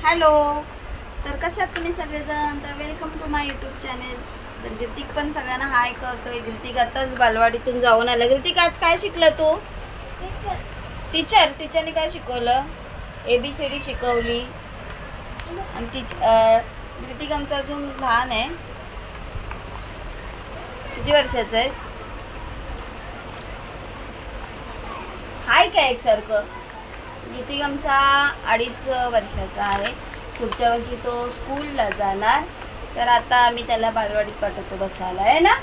Hello, तर कशात तुम्ही सगळेजण? तर welcome to my YouTube channel. तर गिर्तिक पण सगळ्यांना हाय करतोय. गिर्तिक आताच बालवाडीतून जाऊन आला. गिर्तिक आज काय शिकलं तू? टीचरने काय शिकवलं? ABCD शिकवली. आणि गिर्तिक आमचा अजून लहान आहे. किती वर्षाचा आहेस? हाय काय एकसारखं? गिर्तिक आमचा 2.5 वर्षाचा आहे. पुढच्या वर्षी तो स्कूलला जाणार. तर आता आम्ही त्याला बालवाडीत पाठवतो बसायला, आहे ना?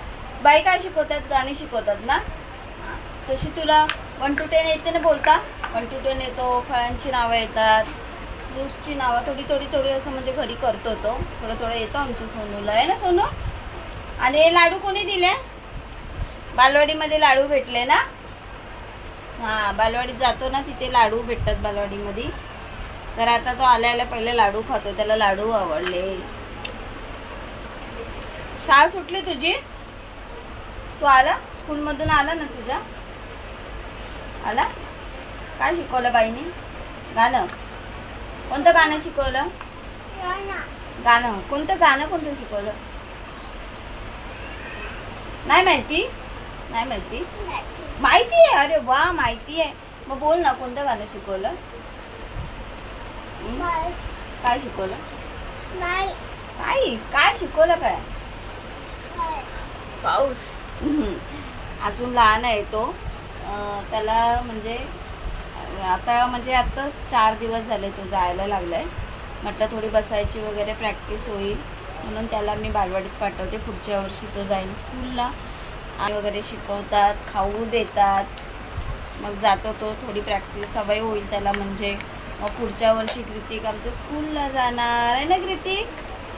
बाई काय शिकवतात? गाणी शिकवतात ना? तशी तुला 1 to 10 येते ना बोलता? 1 to 10 येतो. फळांची नावं येतात, फ्रूट्सची नावं थोडी असं म्हणजे घरी करतो तो. थोडं येतो आमच्या सोनूला, आहे ना सोनू? आणि लाडू कोणी दिले? बालवाडीमध्ये लाडू भेटले ना? हां, बालवाडीत जातो ना, तिथे लाडू भेटतात बालवाडीमध्ये. तर आता तो आल्या पहिले लाडू खातो. त्याला लाडू आवडले. शाळा सुटली तुझी? तू आला स्कूलमधून? आला ना तुझ्या? आला? काय शिकवलं बाईने? गाणं? कोणतं गाणं शिकवलं? गाणं कोणतं शिकवलं? नाही माहिती? माहिती आहे? अरे वा, माहिती आहे. मग बोल ना, कोणतं गाणं शिकवलं? काय शिकवलं? काय शिकवलं? काय पाऊस? अजून लहान आहे तो. त्याला म्हणजे आताच 4 दिवस झाले तो जायला लागलाय. म्हटलं थोडी बसायची वगैरे प्रॅक्टिस होईल म्हणून त्याला मी बालवाडीत पाठवते. पुढच्या वर्षी तो जाईल स्कूलला. वगैरे शिकवतात, खाऊ देतात. मग जातो तो. थोडी प्रॅक्टिस सवय होईल त्याला. म्हणजे मग पुढच्या वर्षी गिर्तिक आमचं स्कूलला जाणार आहे ना गिर्तिक?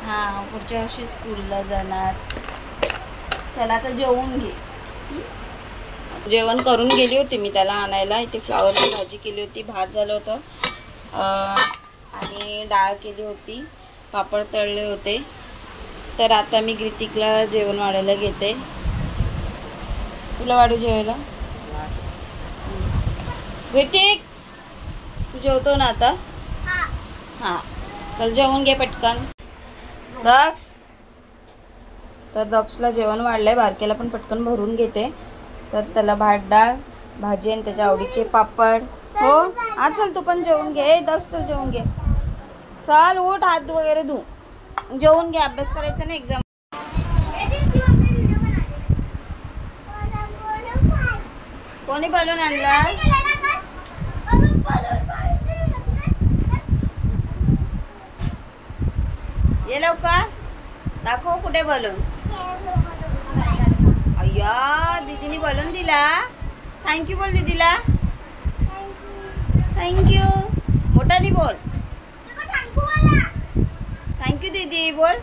हां, पुढच्या वर्षी स्कूलला जाणार. चला आता जेवून घे. जेवण करून गेली होती मी त्याला आणायला. इथे फ्लावरची भाजी केली होती, भात झालं होतं आणि डाळ केली होती, पापड तळले होते. तर आता मी गिर्तिकला जेवण वाढायला घेते. तुला वाढू जेवायला? गिर्तिक, तू जेवतो ना आता? हां, चल जेवून घे पटकन. दक्ष, तर दक्षला जेवण वाढलंय. बारकेला पण पटकन भरून घेते. तर त्याला भात डाळ भाजी आणि त्याच्या आवडीचे पापड. हो, हा चल तू पण जेवून घे. दक्ष चल जेवून घे. चल उठ, हात वगैरे धु, जेवून घे. अभ्यास करायचा ना एक्झाम. कोणी बलून आणला? ये लवकर दाखव कुठे बलून. अय्या, दीदीने बलून दिला. थँक्यू बोल दीदीला. थँक्यू मोठानी बोल. थँक्यू दीदी बोल.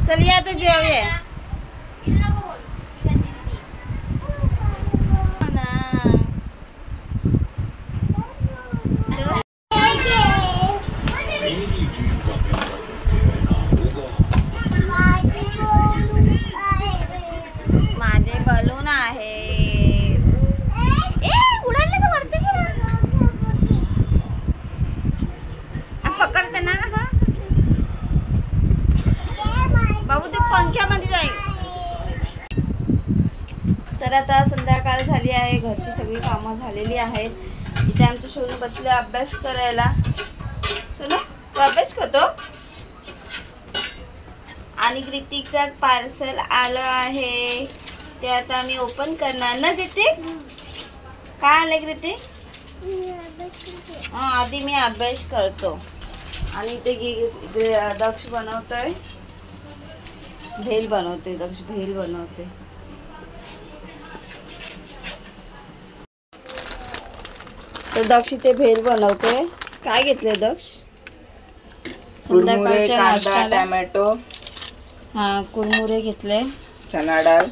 चल या आता जेवूया. माझे बलून आहे. उडाले का वरती? पकडते ना बाबू, ते पंख्यामध्ये जाईल. तर आता संध्याकाळ झाली आहे. घरची सगळी कामं झालेली आहेत. इथे आमचं सोनू बसले अभ्यास करायला. सोनू, तू अभ्यास करतो? आणि गिर्तिकचाच पार्सल आलं आहे. ते आता आम्ही ओपन करणार ना गिर्तिक? काय आलं गिर्तिक? हां, आधी मी अभ्यास करतो. आणि ते दक्ष बनवतोय भेल बनवते. दक्ष भेल बनवते. तर दक्ष इथे भेल बनवतोय. काय घेतलंय दक्ष? कुरमुरे, कांदा, टोमॅटो. हां, कुरमुरे घेतले, चना डाळ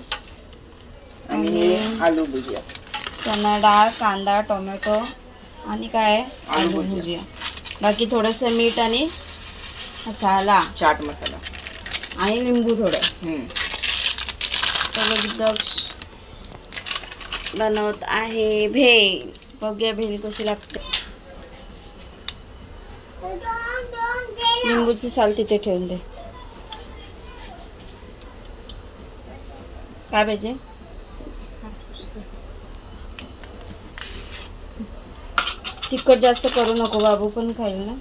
आणि आलू भुजिया. चना डाळ, कांदा, टोमॅटो आणि काय? आलू भुजिया. बाकी थोडंसं मीठ आणि मसाला, चाट मसाला आणि लिंबू थोडं. तर दक्ष बनवत आहे भेल. बघूया भेल कशी लागते. लिंबूची साल तिथे ठेवून दे. काय पाहिजे? तिखट जास्त करू नको, बाबू पण खाईल ना.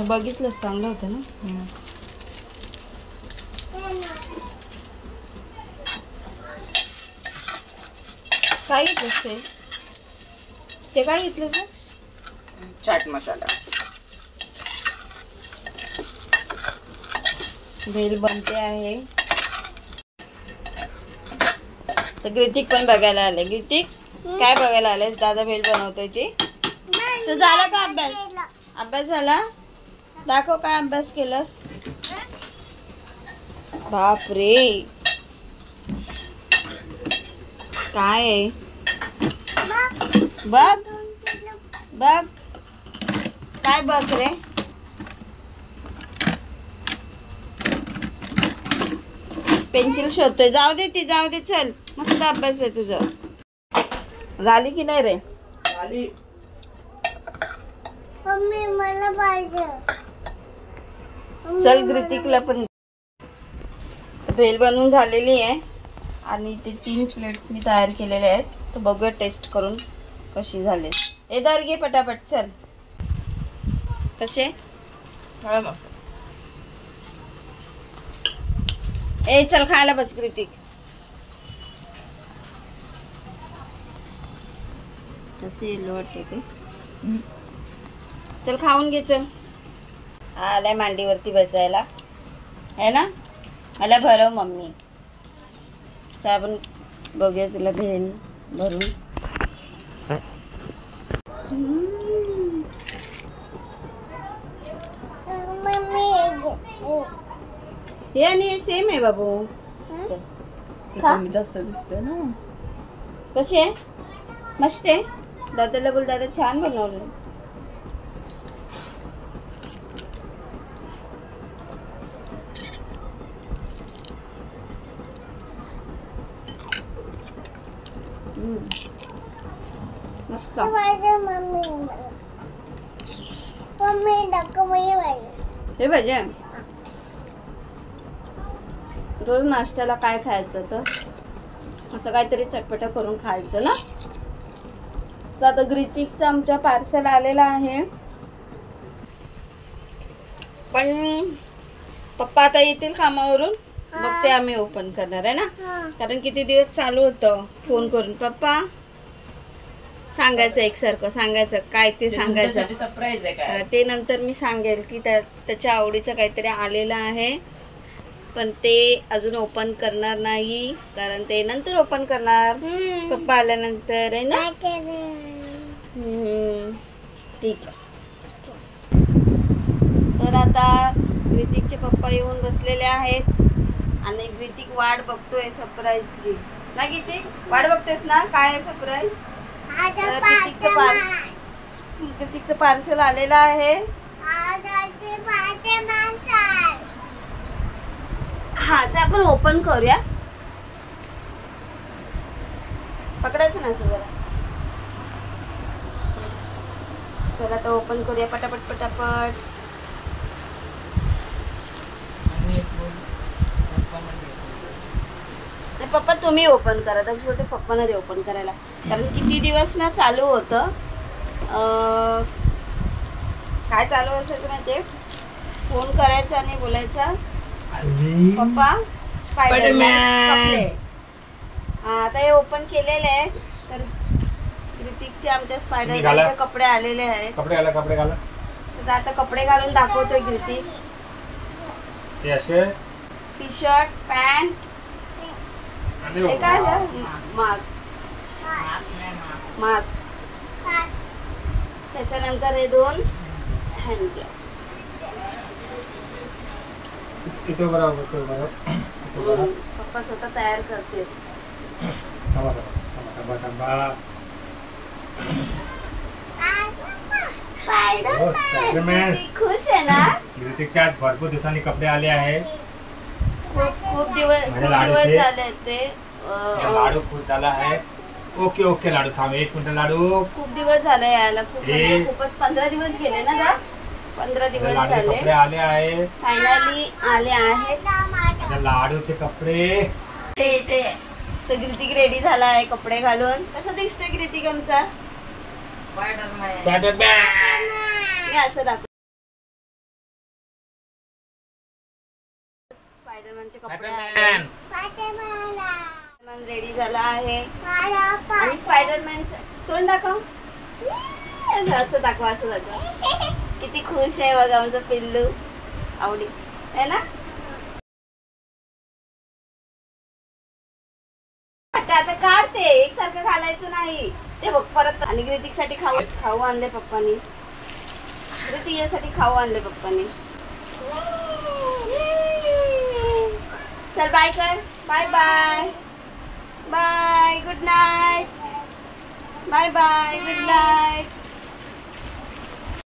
बघितलंच चांगलं होतं ना. काय घेतलंस ते काय घेतलंस? चाट मसाला. भेल बनते आहे. तर ग्रितिक पण बघायला आले. ग्रितिक काय बघायला आलेस? दादा भेल बनवतोय ती. तो झाला का अभ्यास? अभ्यास झाला? दाखव काय अभ्यास केलास. बापरे, काय आहे? बघ बघ काय बघ रे. पेन्सिल शोधतोय. जाऊ दे ती, जाऊ दे. चल, मस्त अभ्यास आहे तुझा. झाली की नाही रे? झाली. मम्मी मला पाहिजे. चल ग्रितिकला पण. भेल बनवून झालेली आहे आणि ते 3 प्लेट्स मी तयार केलेले आहेत. तर बघूया टेस्ट करून कशी झाली. ए दर घे पटापट. चल, कसे? ए चल खायला बस ग्रितिक. कसे येलो वाटते काय? चल खाऊन घे. चल, आलाय मांडीवरती बसायला है ना. मला भरव मम्मी. चल आपण बघूया तुला भेल भरून. हे आणि हे सेम आहे बाबू. कमी जास्त दिसते ना. कशी आहे? मस्त आहे. दादाला बोल, दादा छान बनवलं. मस्त. हे पाहिजे. रोज नाश्त्याला काय खायचं? तर असं काहीतरी चटपट करून खायचं ना. तर आता ग्रितिकचं आमच्या पार्सल आलेला आहे. पण पप्पा आता येतील कामावरून, मग ते आम्ही ओपन करणार आहे ना. कारण किती दिवस चालू होतं फोन करून. पप्पा सांगायचं, एकसारखं सांगायचं काय ते सांगायचं. सरप्राईज आहे काय? ते नंतर मी सांगेल की त्याच्या आवडीचं काहीतरी आलेलं आहे. पण ते अजून ओपन करणार नाही, कारण ते नंतर ओपन करणार पप्पा आल्यानंतर आहे ना. ठीक आहे. तर आता ग्रितिकचे पप्पा येऊन बसलेले आहेत आणि ग्रितिक वाट बघतोय सरप्राईजची. ना ग्रितिक, वाट बघतेस ना? काय आहे सरप्राईज? ग्रितिकचं पार्सल आलेलं आहे. हा, चल आपण ओपन करूया. पकडायचं ना सगळं. चला आता ओपन करूया पटापट पटापट. पप्पा तुम्ही ओपन करा. तर बोलते पप्पांना दे ओपन करायला. कारण किती दिवस ना चालू होतं. काय चालू असायचं माहिती? फोन करायचा आणि बोलायचा पप्पा स्पायडरमॅन. हा, आता हे ओपन केलेले आहे. तर ग्रितिकचे आमच्या स्पायडरमॅनचे कपडे आलेले आहेत. कपडे घाला. तर आता कपडे घालून दाखवतोय ग्रितिक. हे असे टी शर्ट, पॅन्ट, हे काय मास्क. त्याच्यानंतर हे 2 हँड ग्लोव्स. पप्पा स्वतः तयार करते. हो, स्पायडरमॅन. किती खुश आहे ना. ऋतिकच्या आज भरपूर दिवसांनी कपडे आले आहे. खूप दिवस माझ्या लाडूचे. झाले ते आता लाडू खुश झाला आहे. ओके ओके लाडू थांब 1 मिनिट लाडू. खूप दिवस झाले यायला. हे. खूपच 15 दिवस गेले ना ग. 15 दिवस लाडूचे झाले. कपडे आले आहे. फायनली आले आहेत. माझ्या लाडूचे कपडे. ते तर कृतिक रेडी झाला आहे कपडे घालून. कसं दिसतोय कृतिक आमचा. स्पायडरमॅन. मी असं दाखव. स्पायडरमॅनचे कपडे स्पायडरमॅन. स्पायडरमॅन रेडी झाला आहे. आणि स्पायडरमॅनचं तोंड दाखव. असं दाखव असं दाखव. किती खुश आहे बघा आमचं पिल्लू. आवडी है ना. आता काढते एकसारखं घालायचं नाही ते बघ परत. आणि कृतिक साठी खाऊ आणले पप्पानी. कृतिकसाठी खाऊ आणले पप्पानी. चल बाय कर. Bye bye bye. Good night. Bye bye. Good night.